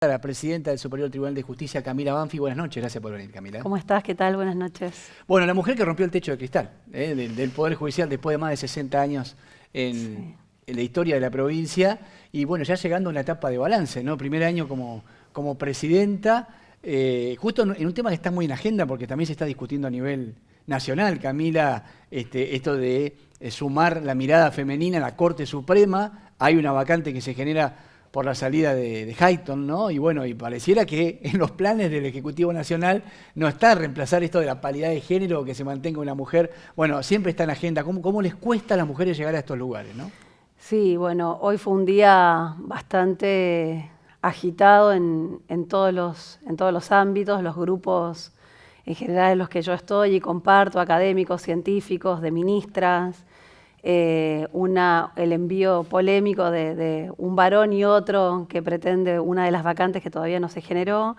La presidenta del Superior Tribunal de Justicia, Camila Banfi. Buenas noches, gracias por venir, Camila. ¿Cómo estás? ¿Qué tal? Buenas noches. Bueno, la mujer que rompió el techo de cristal del Poder Judicial después de más de 60 años Sí. en la historia de la provincia y bueno, ya llegando a una etapa de balance, ¿no? Primer año como presidenta, justo en un tema que está muy en agenda porque también se está discutiendo a nivel nacional, Camila, esto de sumar la mirada femenina en la Corte Suprema. Hay una vacante que se genera por la salida de Hayton, ¿no? Y bueno, y pareciera que en los planes del Ejecutivo Nacional no está reemplazar esto de la paridad de género, que se mantenga una mujer. Bueno, siempre está en la agenda. ¿Cómo les cuesta a las mujeres llegar a estos lugares, no? Sí, bueno, hoy fue un día bastante agitado en todos los ámbitos, los grupos en general en los que yo estoy y comparto, académicos, científicos, de ministras, el envío polémico de un varón y otro que pretende una de las vacantes que todavía no se generó.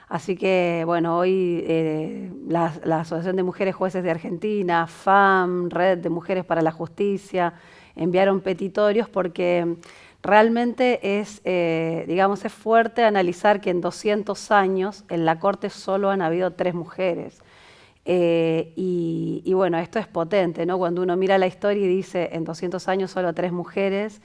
Así que, bueno, hoy la Asociación de Mujeres Jueces de Argentina, FAM, Red de Mujeres para la Justicia, enviaron petitorios porque realmente es fuerte analizar que en 200 años en la Corte solo han habido 3 mujeres. Y bueno, esto es potente, ¿no? Cuando uno mira la historia y dice en 200 años solo 3 mujeres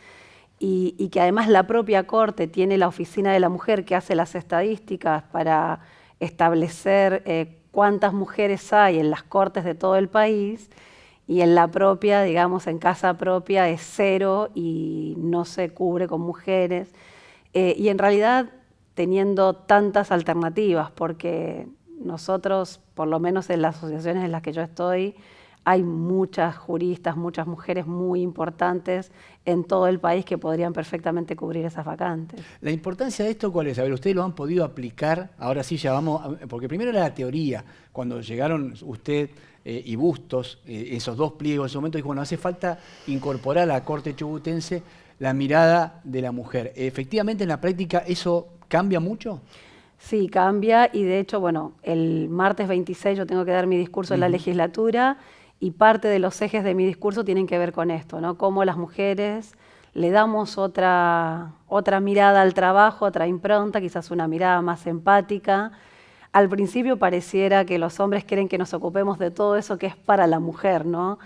y que además la propia Corte tiene la Oficina de la Mujer que hace las estadísticas para establecer cuántas mujeres hay en las Cortes de todo el país y en la propia, digamos, en casa propia es 0 y no se cubre con mujeres. Y en realidad teniendo tantas alternativas, porque nosotros, por lo menos en las asociaciones en las que yo estoy, hay muchas juristas, muchas mujeres muy importantes en todo el país que podrían perfectamente cubrir esas vacantes. La importancia de esto, ¿cuál es? A ver, ustedes lo han podido aplicar, ahora sí ya vamos, porque primero era la teoría, cuando llegaron usted y Bustos, esos 2 pliegos, en ese momento dijo, bueno, hace falta incorporar a la Corte Chubutense la mirada de la mujer. Efectivamente, en la práctica, ¿eso cambia mucho? Sí, cambia y de hecho, bueno, el martes 26 yo tengo que dar mi discurso en la legislatura y parte de los ejes de mi discurso tienen que ver con esto, ¿no? Cómo las mujeres le damos otra mirada al trabajo, otra impronta, quizás una mirada más empática. Al principio pareciera que los hombres quieren que nos ocupemos de todo eso que es para la mujer, ¿no?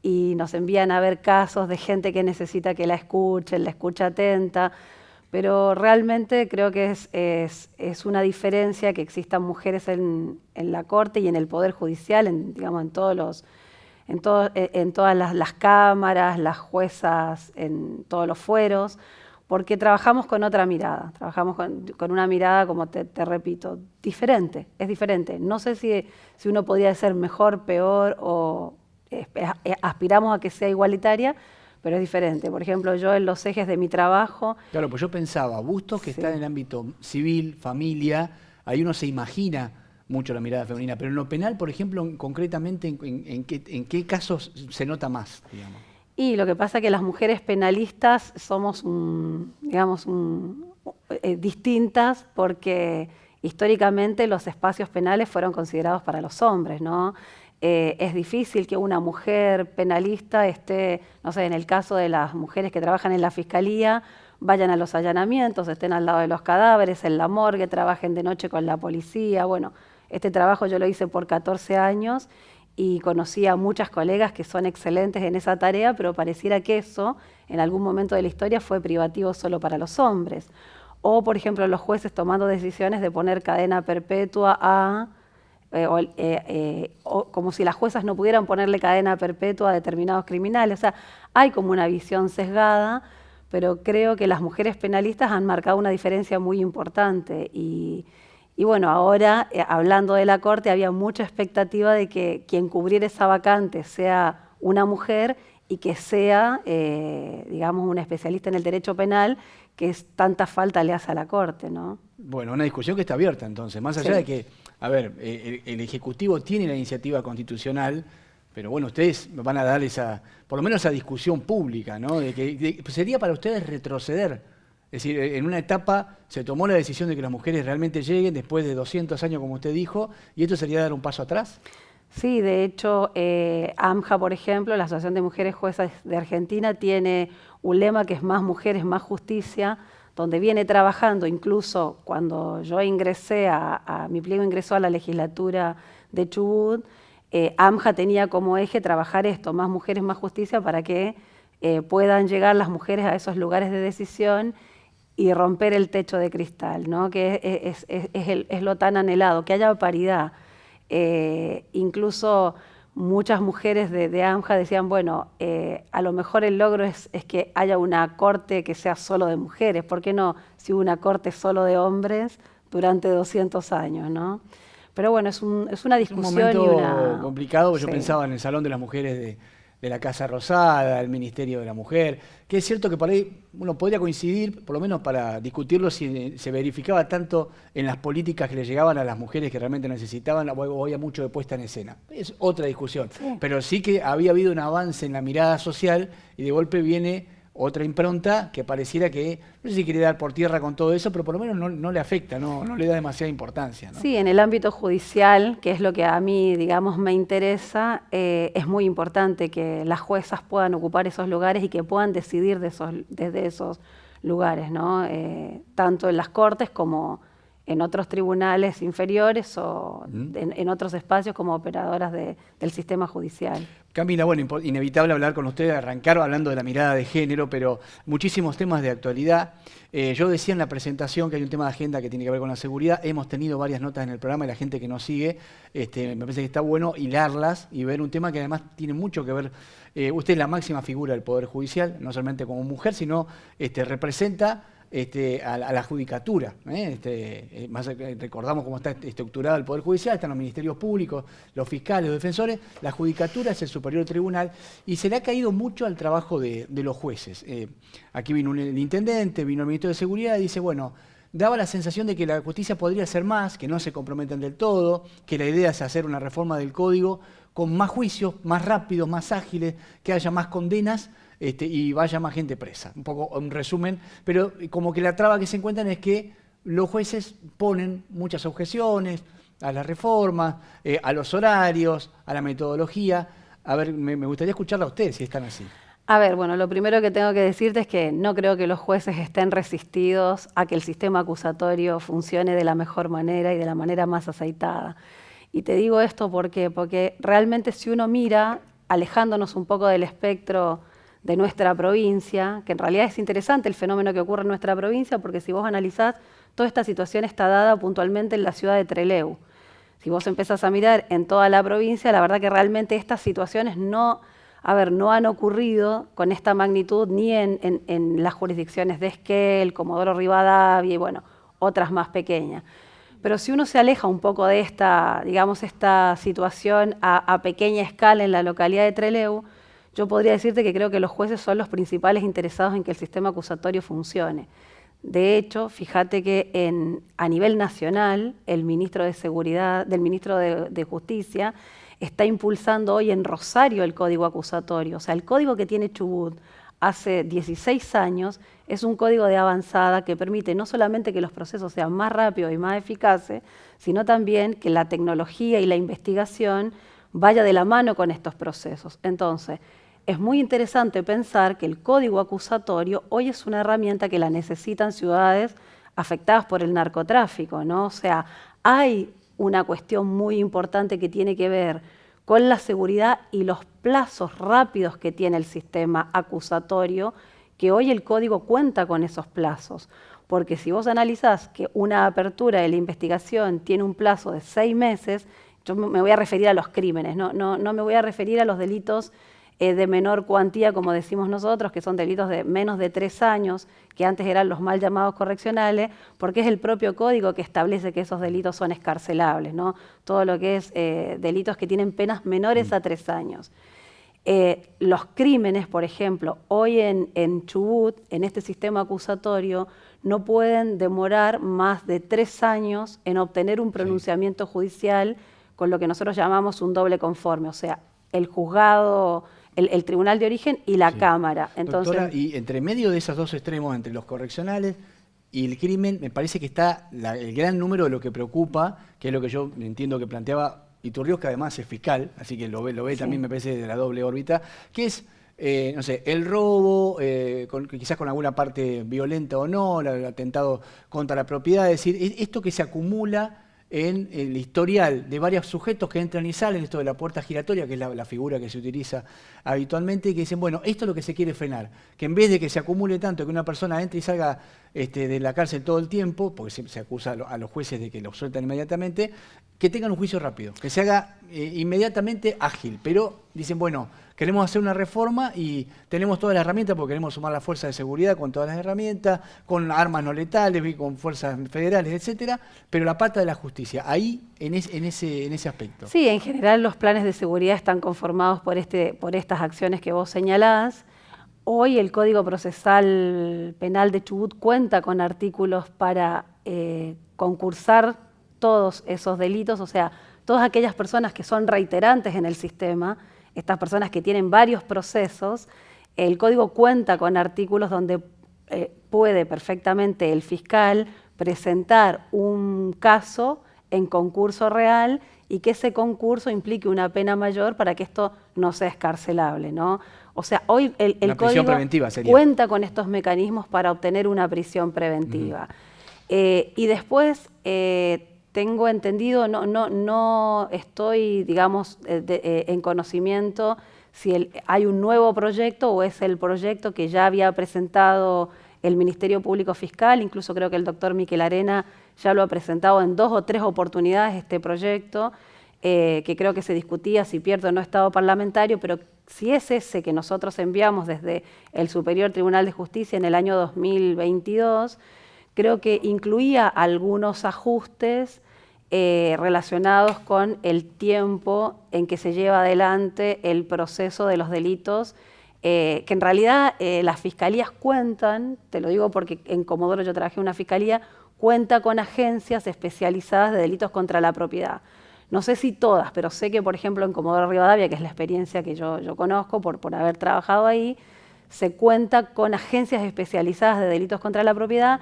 Y nos envían a ver casos de gente que necesita que la escucha atenta, pero realmente creo que es una diferencia que existan mujeres en la Corte y en el Poder Judicial, digamos, en todas las cámaras, las juezas, en todos los fueros, porque trabajamos con otra mirada, trabajamos con una mirada, como te repito, diferente, es diferente. No sé si uno podría ser mejor, peor o aspiramos a que sea igualitaria, pero es diferente. Por ejemplo, yo en los ejes de mi trabajo... Claro, pues yo pensaba, Bustos que Sí. está en el ámbito civil, familia, ahí uno se imagina mucho la mirada femenina, pero en lo penal, por ejemplo, concretamente, ¿en qué casos se nota más, digamos? Y lo que pasa es que las mujeres penalistas somos, distintas porque históricamente los espacios penales fueron considerados para los hombres, ¿no? Es difícil que una mujer penalista esté, no sé, en el caso de las mujeres que trabajan en la fiscalía, vayan a los allanamientos, estén al lado de los cadáveres, en la morgue, trabajen de noche con la policía. Bueno, este trabajo yo lo hice por 14 años y conocí a muchas colegas que son excelentes en esa tarea, pero pareciera que eso, en algún momento de la historia, fue privativo solo para los hombres. O, por ejemplo, los jueces tomando decisiones de poner cadena perpetua o como si las juezas no pudieran ponerle cadena perpetua a determinados criminales. O sea, hay como una visión sesgada, pero creo que las mujeres penalistas han marcado una diferencia muy importante y bueno, ahora, hablando de la Corte, había mucha expectativa de que quien cubriera esa vacante sea una mujer y que sea, digamos, una especialista en el derecho penal, que tanta falta le hace a la Corte, ¿no? Bueno, una discusión que está abierta entonces, más allá de que, a ver, el Ejecutivo tiene la iniciativa constitucional, pero bueno, ustedes van a dar por lo menos esa discusión pública, ¿no? Sería para ustedes retroceder. Es decir, en una etapa se tomó la decisión de que las mujeres realmente lleguen después de 200 años, como usted dijo, y esto sería dar un paso atrás. Sí, de hecho, AMJA, por ejemplo, la Asociación de Mujeres Juezas de Argentina, tiene un lema que es más mujeres, más justicia, donde viene trabajando, incluso cuando yo ingresé mi pliego ingresó a la legislatura de Chubut, AMJA tenía como eje trabajar esto, más mujeres, más justicia, para que puedan llegar las mujeres a esos lugares de decisión y romper el techo de cristal, ¿no? Que es lo tan anhelado, que haya paridad. Incluso muchas mujeres de AMJA decían, bueno, a lo mejor el logro es que haya una corte que sea solo de mujeres, ¿por qué no si hubo una corte solo de hombres durante 200 años, ¿no? Pero bueno, es una discusión es un y momento complicado. Yo sí. pensaba en el Salón de las Mujeres de la Casa Rosada, el Ministerio de la Mujer, que es cierto que por ahí uno podría coincidir, por lo menos para discutirlo, si se verificaba tanto en las políticas que le llegaban a las mujeres que realmente necesitaban, o había mucho de puesta en escena. Es otra discusión, Sí. pero sí que había habido un avance en la mirada social y de golpe viene otra impronta que pareciera que, no sé si quiere dar por tierra con todo eso, pero por lo menos no le afecta, no le da demasiada importancia, ¿no? Sí, en el ámbito judicial, que es lo que a mí, digamos, me interesa, es muy importante que las juezas puedan ocupar esos lugares y que puedan decidir desde esos lugares, ¿no? Tanto en las cortes como en otros tribunales inferiores o en otros espacios como operadoras del sistema judicial. Camila, bueno, inevitable hablar con usted, arrancar hablando de la mirada de género, pero muchísimos temas de actualidad. Yo decía en la presentación que hay un tema de agenda que tiene que ver con la seguridad. Hemos tenido varias notas en el programa y la gente que nos sigue, me parece que está bueno hilarlas y ver un tema que además tiene mucho que ver. Usted es la máxima figura del Poder Judicial, no solamente como mujer, sino representa a la judicatura. Recordamos cómo está estructurado el Poder Judicial, están los ministerios públicos, los fiscales, los defensores, la judicatura es el superior tribunal y se le ha caído mucho al trabajo de los jueces. Aquí vino el intendente, vino el ministro de Seguridad y dice, bueno, daba la sensación de que la justicia podría ser más, que no se comprometen del todo, que la idea es hacer una reforma del código con más juicios, más rápidos, más ágiles, que haya más condenas, y vaya más gente presa. Un poco un resumen, pero como que la traba que se encuentran es que los jueces ponen muchas objeciones a la reforma, a los horarios, a la metodología. A ver, me gustaría escucharla a ustedes si están así. A ver, bueno, lo primero que tengo que decirte es que no creo que los jueces estén resistidos a que el sistema acusatorio funcione de la mejor manera y de la manera más aceitada. Y te digo esto porque realmente si uno mira, alejándonos un poco del espectro de nuestra provincia, que en realidad es interesante el fenómeno que ocurre en nuestra provincia, porque si vos analizás, toda esta situación está dada puntualmente en la ciudad de Trelew. Si vos empezás a mirar en toda la provincia, la verdad que realmente estas situaciones no han ocurrido con esta magnitud ni en las jurisdicciones de Esquel, Comodoro Rivadavia y bueno, otras más pequeñas. Pero si uno se aleja un poco de esta situación a pequeña escala en la localidad de Trelew, yo podría decirte que creo que los jueces son los principales interesados en que el sistema acusatorio funcione. De hecho, fíjate que a nivel nacional, el ministro de Seguridad, del ministro de Justicia, está impulsando hoy en Rosario el código acusatorio. O sea, el código que tiene Chubut hace 16 años es un código de avanzada que permite no solamente que los procesos sean más rápidos y más eficaces, sino también que la tecnología y la investigación vaya de la mano con estos procesos. Entonces, es muy interesante pensar que el código acusatorio hoy es una herramienta que la necesitan ciudades afectadas por el narcotráfico, ¿no? O sea, hay una cuestión muy importante que tiene que ver con la seguridad y los plazos rápidos que tiene el sistema acusatorio, que hoy el código cuenta con esos plazos. Porque si vos analizás que una apertura de la investigación tiene un plazo de 6 meses, yo me voy a referir a los crímenes, no me voy a referir a los delitos de menor cuantía, como decimos nosotros, que son delitos de menos de 3 años, que antes eran los mal llamados correccionales, porque es el propio código que establece que esos delitos son escarcelables, ¿no? Todo lo que es delitos que tienen penas menores a 3 años. Los crímenes, por ejemplo, hoy en Chubut, en este sistema acusatorio, no pueden demorar más de 3 años en obtener un pronunciamiento judicial con lo que nosotros llamamos un doble conforme, o sea, el juzgado, el tribunal de origen y la Cámara. Entonces, doctora, y entre medio de esos dos extremos, entre los correccionales y el crimen, me parece que está el gran número de lo que preocupa, que es lo que yo entiendo que planteaba Iturriós, que además es fiscal, así que lo ve también, me parece, de la doble órbita, que es no sé, el robo, quizás con alguna parte violenta o no, el atentado contra la propiedad, es decir, esto que se acumula en el historial de varios sujetos que entran y salen, esto de la puerta giratoria, que es la figura que se utiliza habitualmente, y que dicen, bueno, esto es lo que se quiere frenar, que en vez de que se acumule tanto, que una persona entre y salga de la cárcel todo el tiempo, porque siempre se acusa a los jueces de que los sueltan inmediatamente, que tengan un juicio rápido, que se haga inmediatamente ágil, pero dicen, bueno, queremos hacer una reforma y tenemos todas las herramientas porque queremos sumar la fuerza de seguridad con todas las herramientas, con armas no letales, con fuerzas federales, etcétera, pero la pata de la justicia, ahí en ese aspecto. Sí, en general los planes de seguridad están conformados por estas acciones que vos señalás. Hoy el Código Procesal Penal de Chubut cuenta con artículos para concursar todos esos delitos, o sea, todas aquellas personas que son reiterantes en el sistema, estas personas que tienen varios procesos, el código cuenta con artículos donde puede perfectamente el fiscal presentar un caso en concurso real y que ese concurso implique una pena mayor para que esto no sea excarcelable, ¿no? O sea, hoy el código cuenta con estos mecanismos para obtener una prisión preventiva. Y después tengo entendido, no estoy, digamos, en conocimiento si hay un nuevo proyecto o es el proyecto que ya había presentado el Ministerio Público Fiscal, incluso creo que el doctor Miquel Arena ya lo ha presentado en 2 o 3 oportunidades este proyecto, que creo que se discutía si pierde o no estado parlamentario, pero si es ese que nosotros enviamos desde el Superior Tribunal de Justicia en el año 2022, creo que incluía algunos ajustes relacionados con el tiempo en que se lleva adelante el proceso de los delitos, que en realidad las fiscalías cuentan, te lo digo porque en Comodoro yo trabajé en una fiscalía, cuenta con agencias especializadas de delitos contra la propiedad. No sé si todas, pero sé que, por ejemplo, en Comodoro Rivadavia, que es la experiencia que yo conozco por haber trabajado ahí, se cuenta con agencias especializadas de delitos contra la propiedad.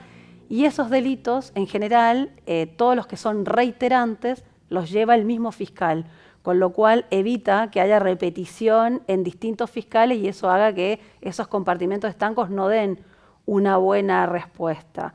Y esos delitos, en general, todos los que son reiterantes, los lleva el mismo fiscal, con lo cual evita que haya repetición en distintos fiscales y eso haga que esos compartimentos estancos no den una buena respuesta.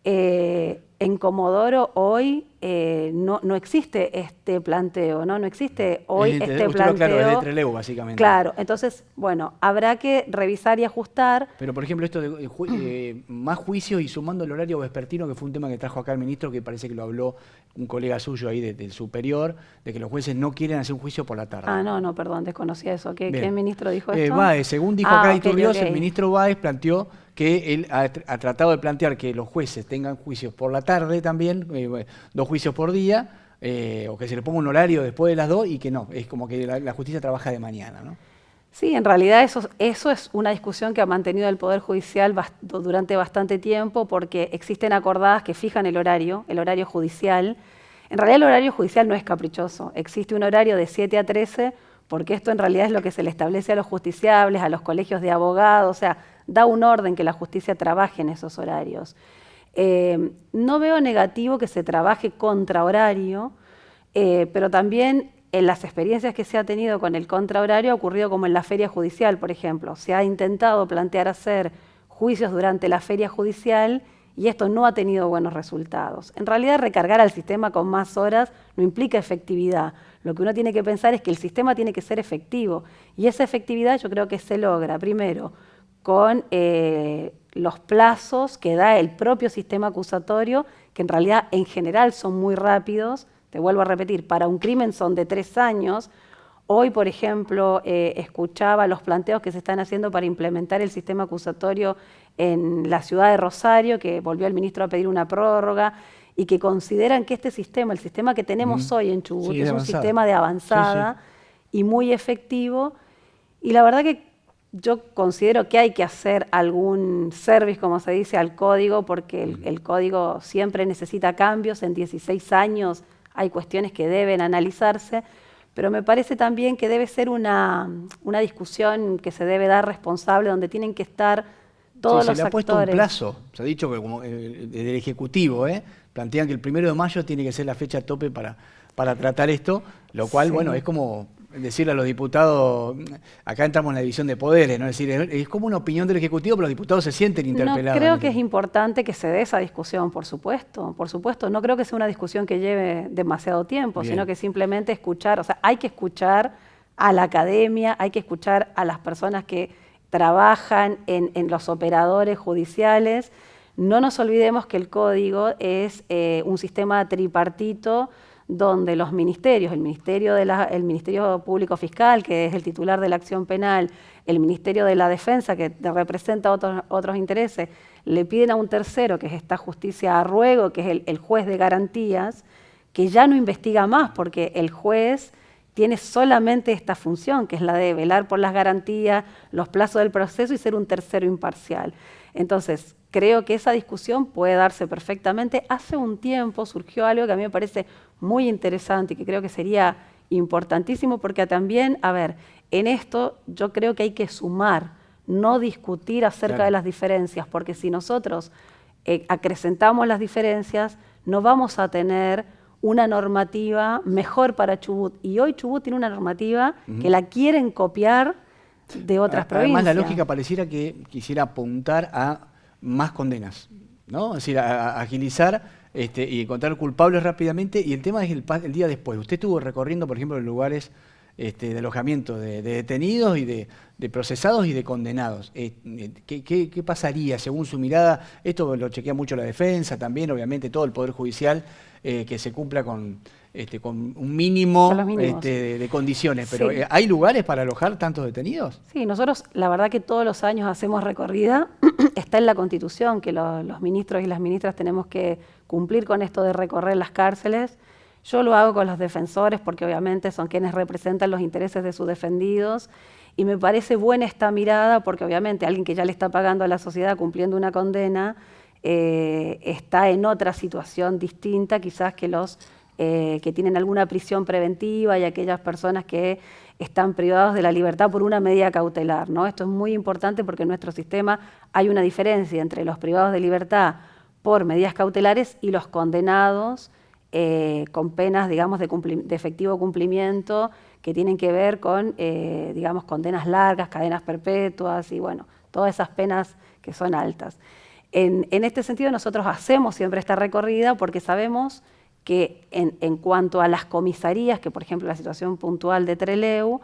En Comodoro hoy no existe este planteo, ¿no? No existe hoy este planteo. Claro, es de Trelew, básicamente. Claro, entonces, bueno, habrá que revisar y ajustar. Pero, por ejemplo, esto de más juicios y sumando el horario vespertino, que fue un tema que trajo acá el ministro, que parece que lo habló un colega suyo ahí del superior, de que los jueces no quieren hacer un juicio por la tarde. Ah, no, perdón, desconocía eso. ¿Qué ministro dijo esto? Báez, según dijo acá Iturrios, el ministro Báez planteó que él ha tratado de plantear que los jueces tengan juicios por la tarde también, 2 juicios por día, o que se le ponga un horario después de las 2 y que no, es como que la justicia trabaja de mañana, ¿no? Sí, en realidad eso es una discusión que ha mantenido el Poder Judicial durante bastante tiempo porque existen acordadas que fijan el horario judicial. En realidad el horario judicial no es caprichoso, existe un horario de 7 a 13 porque esto en realidad es lo que se le establece a los justiciables, a los colegios de abogados, o sea, da un orden que la justicia trabaje en esos horarios. No veo negativo que se trabaje contrahorario, pero también en las experiencias que se ha tenido con el contrahorario ha ocurrido como en la feria judicial, por ejemplo. Se ha intentado plantear hacer juicios durante la feria judicial y esto no ha tenido buenos resultados. En realidad, recargar al sistema con más horas no implica efectividad. Lo que uno tiene que pensar es que el sistema tiene que ser efectivo y esa efectividad yo creo que se logra, primero, con los plazos que da el propio sistema acusatorio, que en realidad en general son muy rápidos. Te vuelvo a repetir, para un crimen son de 3 años. Hoy, por ejemplo, escuchaba los planteos que se están haciendo para implementar el sistema acusatorio en la ciudad de Rosario, que volvió el ministro a pedir una prórroga, y que consideran que este sistema, el sistema que tenemos hoy en Chubut, es un sistema de avanzada y muy efectivo. Y la verdad que yo considero que hay que hacer algún service, como se dice, al código, porque el código siempre necesita cambios. En 16 años hay cuestiones que deben analizarse, pero me parece también que debe ser una discusión que se debe dar responsable, donde tienen que estar todos los actores. Se le ha puesto un plazo, se ha dicho que como del Ejecutivo, plantean que el 1 de mayo tiene que ser la fecha tope para tratar esto, lo cual, bueno, es como decirle a los diputados, acá entramos en la división de poderes, ¿no? Es decir, es como una opinión del Ejecutivo, pero los diputados se sienten interpelados. No, creo que es importante que se dé esa discusión, por supuesto, por supuesto. No creo que sea una discusión que lleve demasiado tiempo, Bien. sino que simplemente escuchar, o sea, hay que escuchar a la academia, hay que escuchar a las personas que trabajan en los operadores judiciales. No nos olvidemos que el código es un sistema tripartito donde los ministerios, el Ministerio Público Fiscal, que es el titular de la acción penal, el Ministerio de la Defensa, que representa otros intereses, le piden a un tercero, que es esta justicia a ruego, que es el juez de garantías, que ya no investiga más, porque el juez tiene solamente esta función, que es la de velar por las garantías, los plazos del proceso y ser un tercero imparcial. Entonces, creo que esa discusión puede darse perfectamente. Hace un tiempo surgió algo que a mí me parece muy interesante y que creo que sería importantísimo, porque también, a ver, en esto yo creo que hay que sumar, no discutir acerca de las diferencias, porque si nosotros acrecentamos las diferencias, no vamos a tener una normativa mejor para Chubut. Y hoy Chubut tiene una normativa que la quieren copiar de otras provincias. Además, la lógica pareciera que quisiera apuntar a más condenas, ¿no? Es decir, a agilizar y encontrar culpables rápidamente. Y el tema es el día después. Usted estuvo recorriendo, por ejemplo, lugares de alojamiento de detenidos y de procesados y de condenados. ¿Qué pasaría según su mirada? Esto lo chequea mucho la defensa también, obviamente todo el Poder Judicial, que se cumpla con un mínimo de condiciones. Pero Sí. ¿hay lugares para alojar tantos detenidos? Sí, nosotros la verdad que todos los años hacemos recorrida. Está en la Constitución que los ministros y las ministras tenemos que cumplir con esto de recorrer las cárceles. Yo lo hago con los defensores porque obviamente son quienes representan los intereses de sus defendidos y me parece buena esta mirada porque obviamente alguien que ya le está pagando a la sociedad cumpliendo una condena está en otra situación distinta quizás que los que tienen alguna prisión preventiva y aquellas personas que están privados de la libertad por una medida cautelar, ¿no? Esto es muy importante porque en nuestro sistema hay una diferencia entre los privados de libertad por medidas cautelares y los condenados con penas, digamos, de efectivo cumplimiento que tienen que ver con, digamos, condenas largas, cadenas perpetuas y, bueno, todas esas penas que son altas. En este sentido, nosotros hacemos siempre esta recorrida porque sabemos que en cuanto a las comisarías, que por ejemplo la situación puntual de Trelew,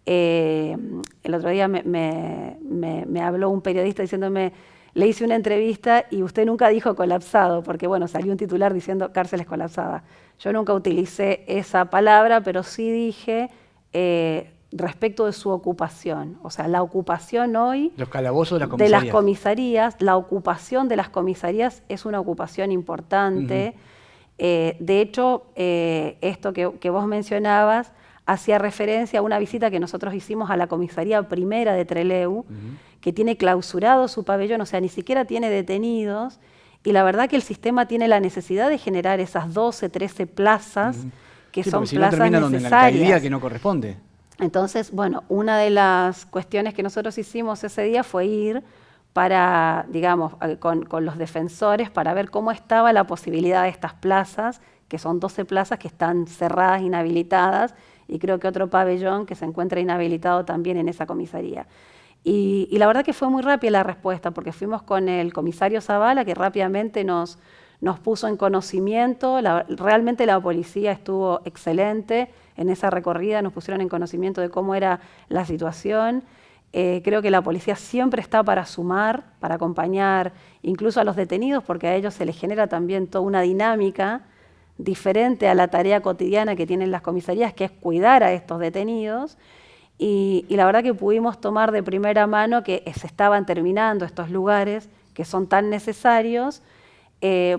el otro día me habló un periodista diciéndome, le hice una entrevista y usted nunca dijo colapsado, porque bueno, salió un titular diciendo cárceles colapsadas. Yo nunca utilicé esa palabra, pero sí dije respecto de su ocupación. O sea, la ocupación hoy los calabozos de las comisarías, la ocupación de las comisarías es una ocupación importante. De hecho, esto que vos mencionabas hacía referencia a una visita que nosotros hicimos a la comisaría primera de Trelew, que tiene clausurado su pabellón, o sea, ni siquiera tiene detenidos, y la verdad que el sistema tiene la necesidad de generar esas 12, 13 plazas, que son si plazas no terminan necesarias. Donde en la alcaldía que no corresponde. Entonces, bueno, una de las cuestiones que nosotros hicimos ese día fue ir para, digamos, con los defensores para ver cómo estaba la posibilidad de estas plazas, que son 12 plazas que están cerradas, inhabilitadas, y creo que otro pabellón que se encuentra inhabilitado también en esa comisaría. Y la verdad que fue muy rápida la respuesta, porque fuimos con el comisario Zavala, que rápidamente nos puso en conocimiento. Realmente la policía estuvo excelente en esa recorrida, nos pusieron en conocimiento de cómo era la situación. Creo que la policía siempre está para sumar, para acompañar incluso a los detenidos, porque a ellos se les genera también toda una dinámica diferente a la tarea cotidiana que tienen las comisarías, que es cuidar a estos detenidos. Y la verdad que pudimos tomar de primera mano que se estaban terminando estos lugares que son tan necesarios,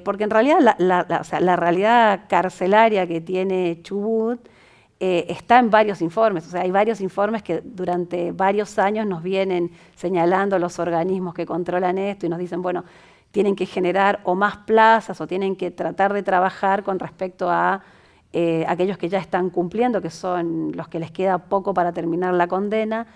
porque en realidad la realidad carcelaria que tiene Chubut está en varios informes. O sea, hay varios informes que durante varios años nos vienen señalando los organismos que controlan esto y nos dicen, bueno, tienen que generar o más plazas o tienen que tratar de trabajar con respecto a aquellos que ya están cumpliendo, que son los que les queda poco para terminar la condena.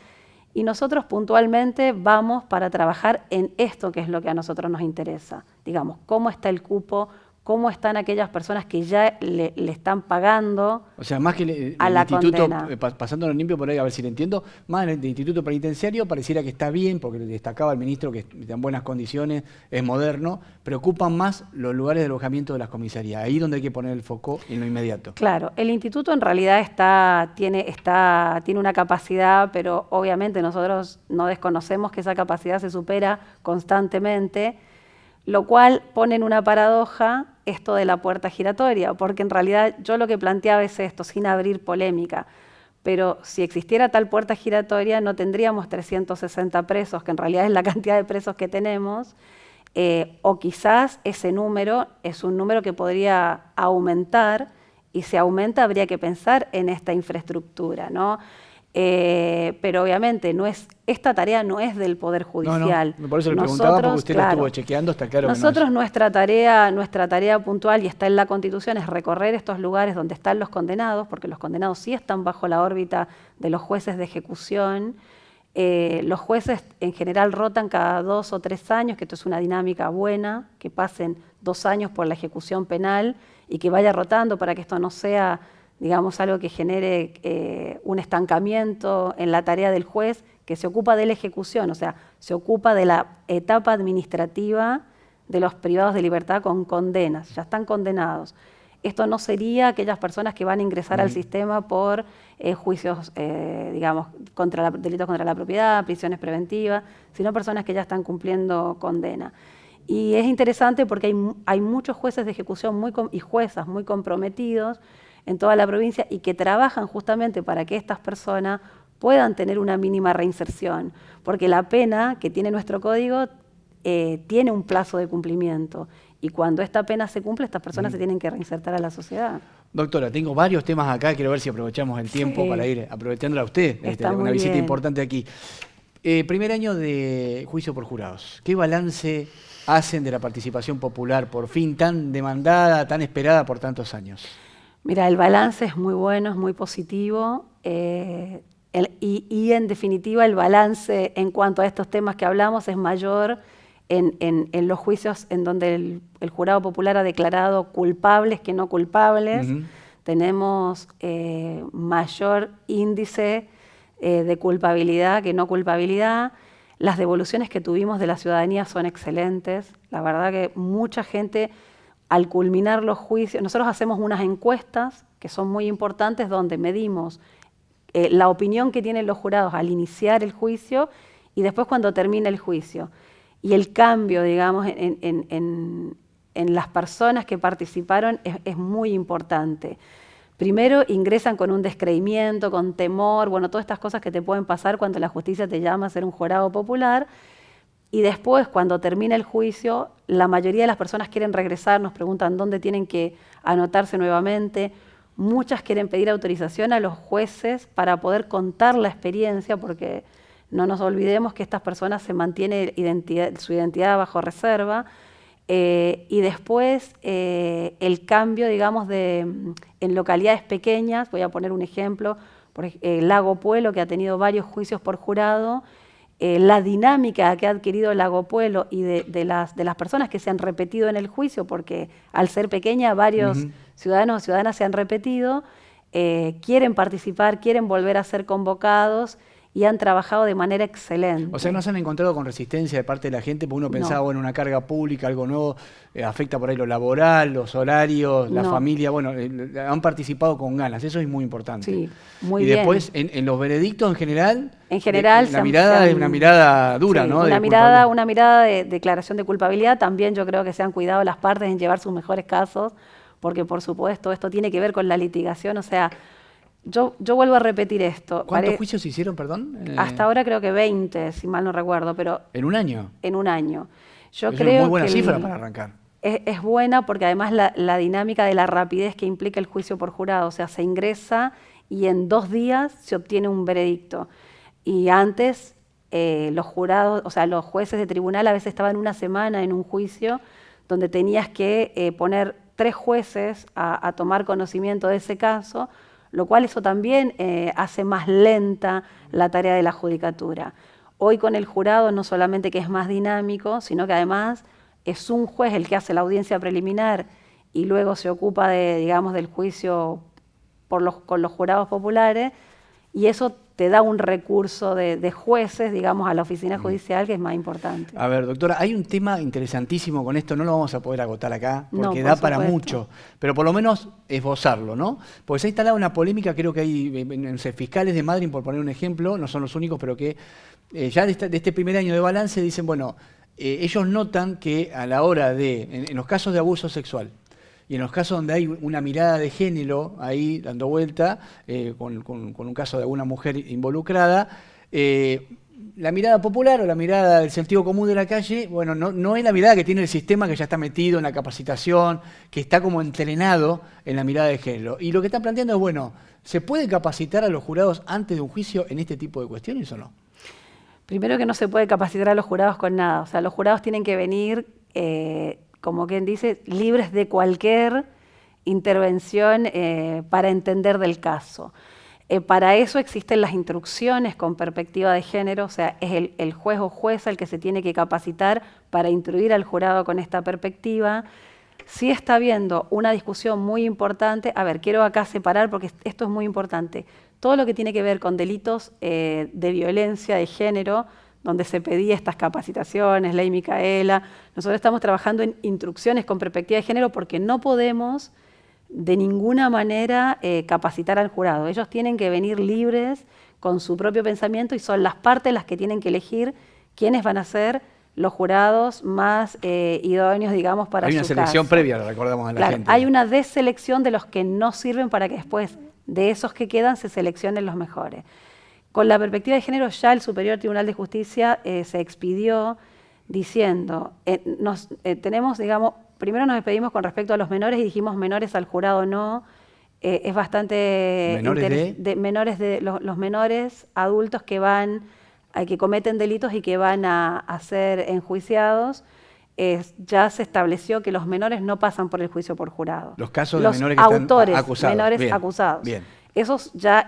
Y nosotros puntualmente vamos para trabajar en esto que es lo que a nosotros nos interesa. Digamos, cómo está el cupo, cómo están aquellas personas que ya le están pagando O sea, más que a el la instituto, condena. pasándolo limpio por ahí, a ver si le entiendo, más el instituto penitenciario pareciera que está bien, porque destacaba el ministro que está en buenas condiciones, es moderno, preocupan más los lugares de alojamiento de las comisarías, ahí donde hay que poner el foco en lo inmediato. Claro, el instituto en realidad tiene una capacidad, pero obviamente nosotros no desconocemos que esa capacidad se supera constantemente, lo cual pone en una paradoja esto de la puerta giratoria, porque en realidad yo lo que planteaba es esto, sin abrir polémica, pero si existiera tal puerta giratoria no tendríamos 360 presos, que en realidad es la cantidad de presos que tenemos, o quizás ese número es un número que podría aumentar, y si aumenta habría que pensar en esta infraestructura, ¿no? Pero obviamente esta tarea no es del Poder Judicial. No, por eso le preguntaba, porque usted la estuvo chequeando, está claro Nosotros que no es. nuestra tarea puntual, y está en la Constitución, es recorrer estos lugares donde están los condenados, porque los condenados sí están bajo la órbita de los jueces de ejecución. Los jueces en general rotan cada 2 o 3 años, que esto es una dinámica buena, que pasen 2 años por la ejecución penal y que vaya rotando para que esto no sea, digamos, algo que genere un estancamiento en la tarea del juez, que se ocupa de la ejecución, o sea, se ocupa de la etapa administrativa de los privados de libertad con condenas, ya están condenados. Esto no sería aquellas personas que van a ingresar al sistema por juicios, digamos, delitos contra la propiedad, prisiones preventivas, sino personas que ya están cumpliendo condena. Y es interesante porque hay muchos jueces de ejecución y juezas muy comprometidos en toda la provincia y que trabajan justamente para que estas personas puedan tener una mínima reinserción, porque la pena que tiene nuestro código tiene un plazo de cumplimiento, y cuando esta pena se cumple, estas personas se tienen que reinsertar a la sociedad. Doctora, tengo varios temas acá, quiero ver si aprovechamos el tiempo para ir aprovechándola a usted, una visita importante aquí. Primer año de juicio por jurados. ¿Qué balance hacen de la participación popular, por fin tan demandada, tan esperada por tantos años? Mira, el balance es muy bueno, es muy positivo, y en definitiva el balance en cuanto a estos temas que hablamos es mayor en los juicios en donde el jurado popular ha declarado culpables que no culpables. Tenemos mayor índice de culpabilidad que no culpabilidad. Las devoluciones que tuvimos de la ciudadanía son excelentes. La verdad que mucha gente, al culminar los juicios, nosotros hacemos unas encuestas que son muy importantes donde medimos la opinión que tienen los jurados al iniciar el juicio y después cuando termina el juicio. Y el cambio, digamos, en las personas que participaron es muy importante. Primero ingresan con un descreimiento, con temor, bueno, todas estas cosas que te pueden pasar cuando la justicia te llama a ser un jurado popular. Y después, cuando termina el juicio, la mayoría de las personas quieren regresar, nos preguntan dónde tienen que anotarse nuevamente. Muchas quieren pedir autorización a los jueces para poder contar la experiencia, porque no nos olvidemos que estas personas se mantiene su identidad bajo reserva. Y después el cambio, digamos, en localidades pequeñas, voy a poner un ejemplo, por Lago Puelo, que ha tenido varios juicios por jurado, la dinámica que ha adquirido Lago Puelo y de las personas que se han repetido en el juicio, porque al ser pequeña varios ciudadanos o ciudadanas se han repetido, quieren participar, quieren volver a ser convocados, y han trabajado de manera excelente. O sea, ¿no se han encontrado con resistencia de parte de la gente? Porque uno pensaba, bueno, una carga pública, algo nuevo, afecta por ahí lo laboral, los horarios, la familia. Bueno, han participado con ganas, eso es muy importante. Sí, muy bien. Y después, en los veredictos en general, la mirada es una mirada dura, sí, ¿no? Una mirada de declaración de culpabilidad. También yo creo que se han cuidado las partes en llevar sus mejores casos, porque por supuesto esto tiene que ver con la litigación, o sea, yo vuelvo a repetir esto. ¿Cuántos juicios se hicieron, perdón? Hasta ahora creo que 20, si mal no recuerdo, pero... ¿En un año? En un año. Es una muy buena cifra para arrancar. Es buena porque además la dinámica de la rapidez que implica el juicio por jurado, o sea, se ingresa y en 2 días se obtiene un veredicto. Y antes los jurados, o sea, los jueces de tribunal a veces estaban una semana en un juicio donde tenías que poner 3 jueces a tomar conocimiento de ese caso, lo cual eso también hace más lenta la tarea de la judicatura. Hoy con el jurado no solamente que es más dinámico, sino que además es un juez el que hace la audiencia preliminar y luego se ocupa de, digamos, del juicio con los jurados populares, y eso te da un recurso de jueces, digamos, a la oficina judicial, que es más importante. A ver, doctora, hay un tema interesantísimo con esto, no lo vamos a poder agotar acá, porque No, da por para supuesto. mucho, pero por lo menos esbozarlo, ¿no? Porque se ha instalado una polémica, creo que hay, no sé, fiscales de Madrid, por poner un ejemplo, no son los únicos, pero que ya de este primer año de balance dicen, bueno, ellos notan que a la hora de, en los casos de abuso sexual, y en los casos donde hay una mirada de género ahí dando vuelta, con un caso de alguna mujer involucrada, la mirada popular o la mirada del sentido común de la calle, bueno, no es la mirada que tiene el sistema que ya está metido en la capacitación, que está como entrenado en la mirada de género. Y lo que están planteando es, bueno, ¿se puede capacitar a los jurados antes de un juicio en este tipo de cuestiones o no? Primero que no se puede capacitar a los jurados con nada. O sea, los jurados tienen que venir, como quien dice, libres de cualquier intervención para entender del caso. Para eso existen las instrucciones con perspectiva de género, o sea, es el juez o jueza el que se tiene que capacitar para instruir al jurado con esta perspectiva. Sí está habiendo una discusión muy importante. A ver, quiero acá separar porque esto es muy importante. Todo lo que tiene que ver con delitos de violencia de género, donde se pedía estas capacitaciones, Ley Micaela, nosotros estamos trabajando en instrucciones con perspectiva de género porque no podemos de ninguna manera capacitar al jurado. Ellos tienen que venir libres con su propio pensamiento y son las partes las que tienen que elegir quiénes van a ser los jurados más idóneos, digamos, para su caso. Hay una selección previa, lo recordamos a la gente. Hay una deselección de los que no sirven para que después de esos que quedan se seleccionen los mejores. Con la perspectiva de género ya el Superior Tribunal de Justicia se expidió diciendo, tenemos, digamos, primero nos despedimos con respecto a los menores y dijimos menores al jurado no, es bastante menores los menores adultos que que cometen delitos y que van a ser enjuiciados. Ya se estableció que los menores no pasan por el juicio por jurado. Los casos de menores que autores, están acusados. Menores bien, acusados. Bien. Esos ya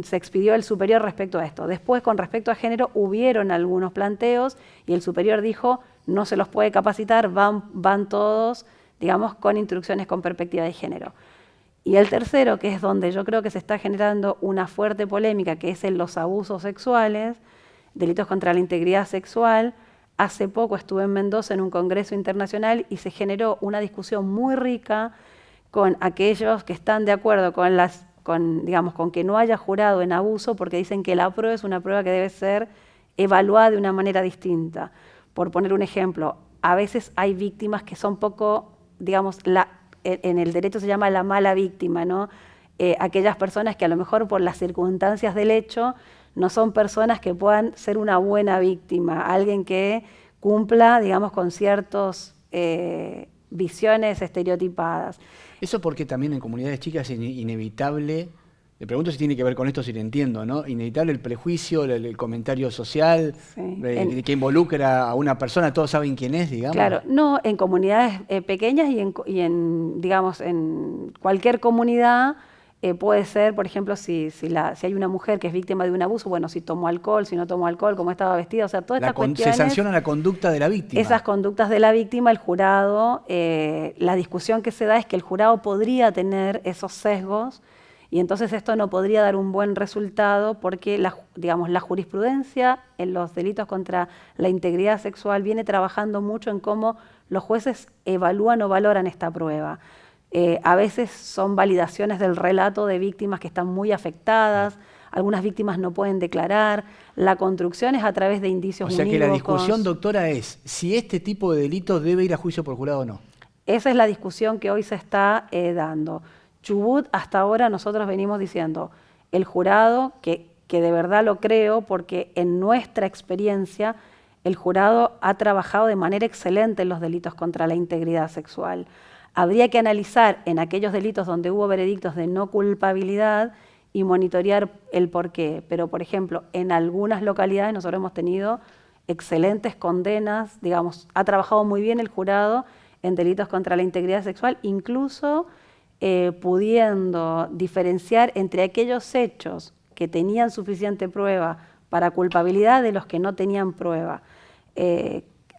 se expidió el superior respecto a esto. Después, con respecto a género, hubieron algunos planteos y el superior dijo no se los puede capacitar, van todos, digamos, con instrucciones con perspectiva de género. Y el tercero, que es donde yo creo que se está generando una fuerte polémica, que es en los abusos sexuales, delitos contra la integridad sexual. Hace poco estuve en Mendoza en un congreso internacional y se generó una discusión muy rica con aquellos que están de acuerdo con que no haya jurado en abuso, porque dicen que la prueba es una prueba que debe ser evaluada de una manera distinta. Por poner un ejemplo, a veces hay víctimas que son poco, digamos, en el derecho se llama la mala víctima, ¿no? Aquellas personas que a lo mejor por las circunstancias del hecho no son personas que puedan ser una buena víctima, alguien que cumpla, digamos, con ciertas visiones estereotipadas. Eso porque también en comunidades chicas es inevitable, le pregunto si tiene que ver con esto, si lo entiendo, ¿no? Inevitable el prejuicio, el comentario social, Sí. Que involucra a una persona, todos saben quién es, digamos. Claro, no, en comunidades pequeñas y digamos, en cualquier comunidad puede ser, por ejemplo, si hay una mujer que es víctima de un abuso, bueno, si tomó alcohol, si no tomó alcohol, cómo estaba vestida, o sea, todas estas cuestiones. Se sanciona la conducta de la víctima. Esas conductas de la víctima, el jurado, la discusión que se da es que el jurado podría tener esos sesgos y entonces esto no podría dar un buen resultado porque la jurisprudencia en los delitos contra la integridad sexual viene trabajando mucho en cómo los jueces evalúan o valoran esta prueba. A veces son validaciones del relato de víctimas que están muy afectadas, algunas víctimas no pueden declarar, la construcción es a través de indicios unívocos. O sea que la discusión, doctora, es si este tipo de delitos debe ir a juicio por jurado o no. Esa es la discusión que hoy se está dando. Chubut, hasta ahora nosotros venimos diciendo, el jurado, que de verdad lo creo, porque en nuestra experiencia el jurado ha trabajado de manera excelente en los delitos contra la integridad sexual. Habría que analizar en aquellos delitos donde hubo veredictos de no culpabilidad y monitorear el porqué. Pero, por ejemplo, en algunas localidades nosotros hemos tenido excelentes condenas, digamos, ha trabajado muy bien el jurado en delitos contra la integridad sexual, incluso pudiendo diferenciar entre aquellos hechos que tenían suficiente prueba para culpabilidad de los que no tenían prueba.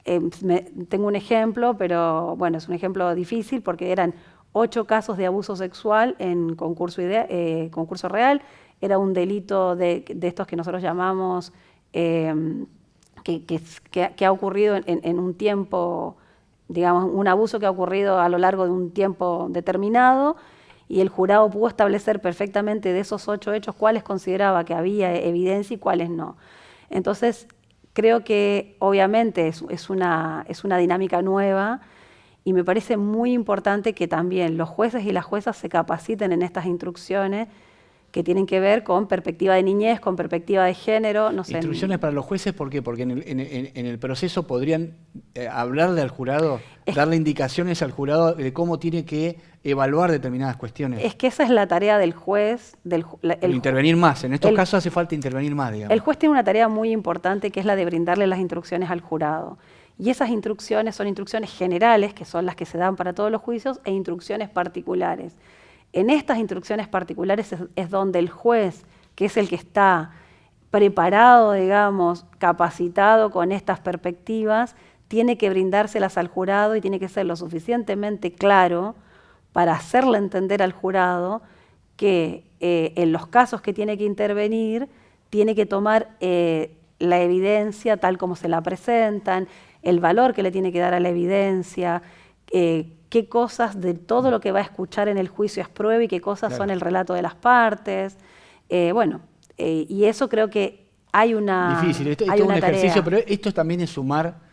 Tengo un ejemplo, pero bueno, es un ejemplo difícil porque eran 8 casos de abuso sexual en concurso real. Era un delito de estos que nosotros llamamos, que ha ocurrido en un tiempo, digamos, un abuso que ha ocurrido a lo largo de un tiempo determinado, y el jurado pudo establecer perfectamente de esos 8 hechos cuáles consideraba que había evidencia y cuáles no. Entonces, creo que obviamente es una dinámica nueva, y me parece muy importante que también los jueces y las juezas se capaciten en estas instrucciones que tienen que ver con perspectiva de niñez, con perspectiva de género. No sé, instrucciones para los jueces, ¿por qué? Porque en el proceso podrían hablarle al jurado, darle indicaciones al jurado de cómo tiene que evaluar determinadas cuestiones. Es que esa es la tarea del juez. Intervenir más. En estos casos hace falta intervenir más, digamos. El juez tiene una tarea muy importante, que es la de brindarle las instrucciones al jurado. Y esas instrucciones son instrucciones generales, que son las que se dan para todos los juicios, e instrucciones particulares. En estas instrucciones particulares es donde el juez, que es el que está preparado, digamos, capacitado con estas perspectivas, tiene que brindárselas al jurado y tiene que ser lo suficientemente claro para hacerle entender al jurado que en los casos que tiene que intervenir, tiene que tomar la evidencia tal como se la presentan, el valor que le tiene que dar a la evidencia, qué cosas de todo lo que va a escuchar en el juicio es prueba y qué cosas son el relato de las partes. Y eso creo que hay una difícil, esto es un ejercicio, pero esto también es sumar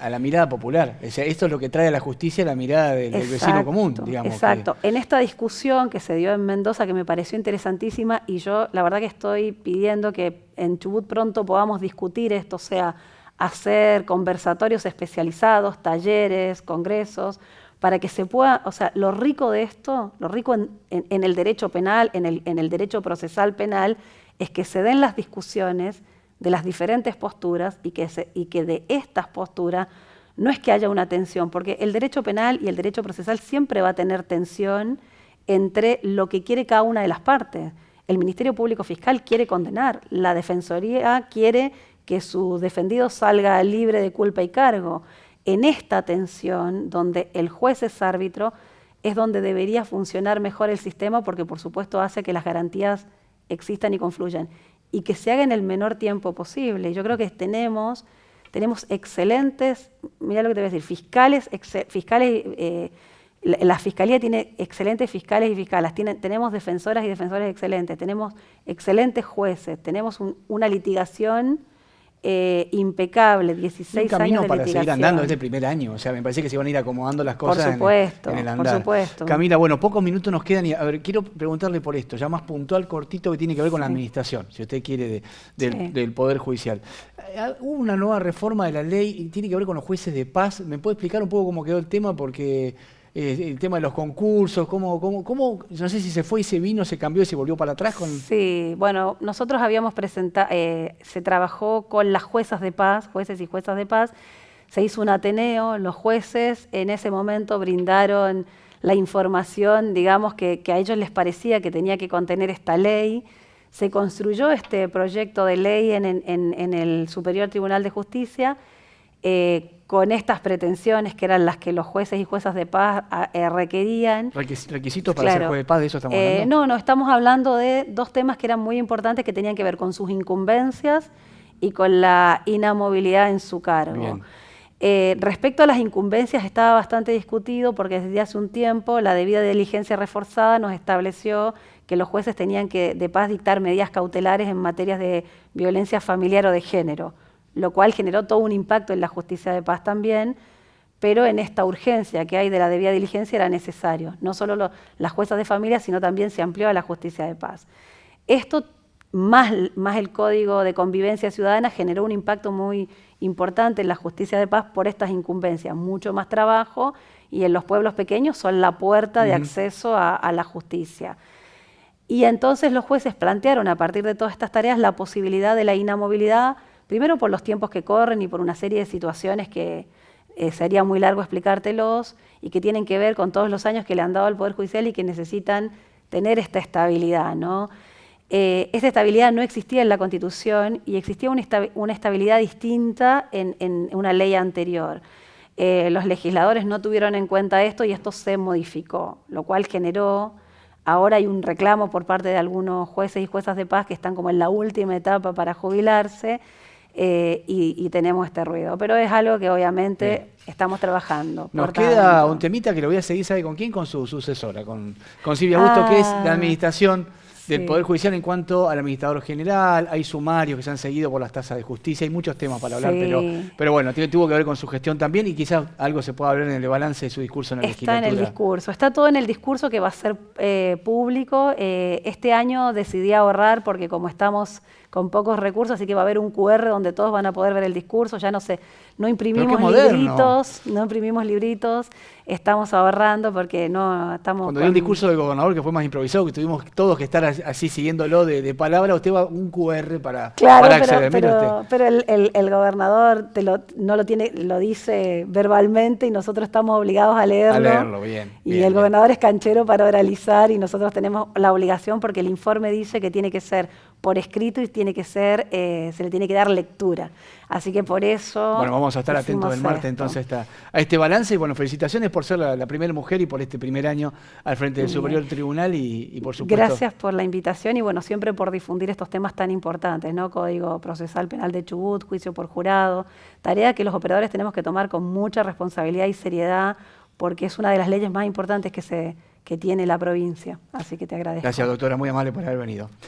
a la mirada popular. O sea, esto es lo que trae a la justicia, la mirada del vecino común, digamos. Exacto. En esta discusión que se dio en Mendoza, que me pareció interesantísima, y yo la verdad que estoy pidiendo que en Chubut pronto podamos discutir esto, o sea, hacer conversatorios especializados, talleres, congresos, para que se pueda, o sea, lo rico de esto, lo rico en el derecho penal, en el derecho procesal penal, es que se den las discusiones de las diferentes posturas y que de estas posturas no es que haya una tensión, porque el derecho penal y el derecho procesal siempre va a tener tensión entre lo que quiere cada una de las partes. El Ministerio Público Fiscal quiere condenar, la Defensoría quiere que su defendido salga libre de culpa y cargo. En esta tensión, donde el juez es árbitro, es donde debería funcionar mejor el sistema, porque por supuesto hace que las garantías existan y confluyan, y que se haga en el menor tiempo posible. Yo creo que tenemos excelentes, mira lo que te voy a decir, fiscales, la Fiscalía tiene excelentes fiscales y fiscalas, tenemos defensoras y defensores excelentes, tenemos excelentes jueces, tenemos una litigación impecable, 16 años de litigación. Un camino para seguir andando desde el primer año, o sea, me parece que se van a ir acomodando las cosas en el andar. Por supuesto. Camila, bueno, pocos minutos nos quedan y, a ver, quiero preguntarle por esto, ya más puntual, cortito, que tiene que ver con la administración, si usted quiere, del Poder Judicial. Hubo una nueva reforma de la ley y tiene que ver con los jueces de paz. ¿Me puede explicar un poco cómo quedó el tema? Porque el tema de los concursos, cómo, no sé si se fue y se vino, se cambió y se volvió para atrás. Sí, bueno, nosotros habíamos presentado, se trabajó con las juezas de paz, jueces y juezas de paz, se hizo un ateneo, los jueces en ese momento brindaron la información, digamos, que a ellos les parecía que tenía que contener esta ley. Se construyó este proyecto de ley en el Superior Tribunal de Justicia, con estas pretensiones que eran las que los jueces y juezas de paz requerían. ¿Requisitos para ser juez de paz? ¿De eso estamos hablando? No, estamos hablando de 2 temas que eran muy importantes, que tenían que ver con sus incumbencias y con la inamovilidad en su cargo. Respecto a las incumbencias estaba bastante discutido, porque desde hace un tiempo la debida diligencia reforzada nos estableció que los jueces tenían que de paz dictar medidas cautelares en materias de violencia familiar o de género, lo cual generó todo un impacto en la justicia de paz también, pero en esta urgencia que hay de la debida diligencia era necesario. No solo las juezas de familia, sino también se amplió a la justicia de paz. Esto, más el Código de Convivencia Ciudadana, generó un impacto muy importante en la justicia de paz por estas incumbencias, mucho más trabajo, y en los pueblos pequeños son la puerta de acceso a la justicia. Y entonces los jueces plantearon, a partir de todas estas tareas, la posibilidad de la inamovilidad, primero por los tiempos que corren y por una serie de situaciones que sería muy largo explicártelos y que tienen que ver con todos los años que le han dado al Poder Judicial y que necesitan tener esta estabilidad, ¿no? esa estabilidad no existía en la Constitución y existía una estabilidad distinta en una ley anterior. Los legisladores no tuvieron en cuenta esto y esto se modificó, lo cual generó, ahora hay un reclamo por parte de algunos jueces y juezas de paz que están como en la última etapa para jubilarse, y tenemos este ruido. Pero es algo que obviamente estamos trabajando. Nos queda un temita que lo voy a seguir, ¿sabe con quién? Con su sucesora, con Silvia Busto, que es la administración del Poder Judicial en cuanto al administrador general. Hay sumarios que se han seguido por las tasas de justicia, hay muchos temas para hablar, pero bueno, tuvo que ver con su gestión también y quizás algo se pueda hablar en el balance de su discurso en la legislatura. Está en el discurso, está todo en el discurso que va a ser público. Este año decidí ahorrar porque como estamos con pocos recursos, así que va a haber un QR donde todos van a poder ver el discurso. Ya no imprimimos libritos, estamos ahorrando porque no estamos... Cuando dio el discurso del gobernador, que fue más improvisado, que tuvimos todos que estar así siguiéndolo de palabra, usted va un QR para acceder. Pero el gobernador no lo tiene, lo dice verbalmente y nosotros estamos obligados a leerlo. A leerlo, bien. Y el gobernador es canchero para oralizar y nosotros tenemos la obligación porque el informe dice que tiene que ser por escrito y tiene que ser, se le tiene que dar lectura. Así que por eso... Bueno, vamos a estar atentos el martes entonces a este balance. Y bueno, felicitaciones por ser la primera mujer y por este primer año al frente del Superior Tribunal y por supuesto... Gracias por la invitación y bueno, siempre por difundir estos temas tan importantes, ¿no? Código Procesal Penal de Chubut, juicio por jurado, tarea que los operadores tenemos que tomar con mucha responsabilidad y seriedad porque es una de las leyes más importantes que tiene la provincia. Así que te agradezco. Gracias, doctora, muy amable por haber venido.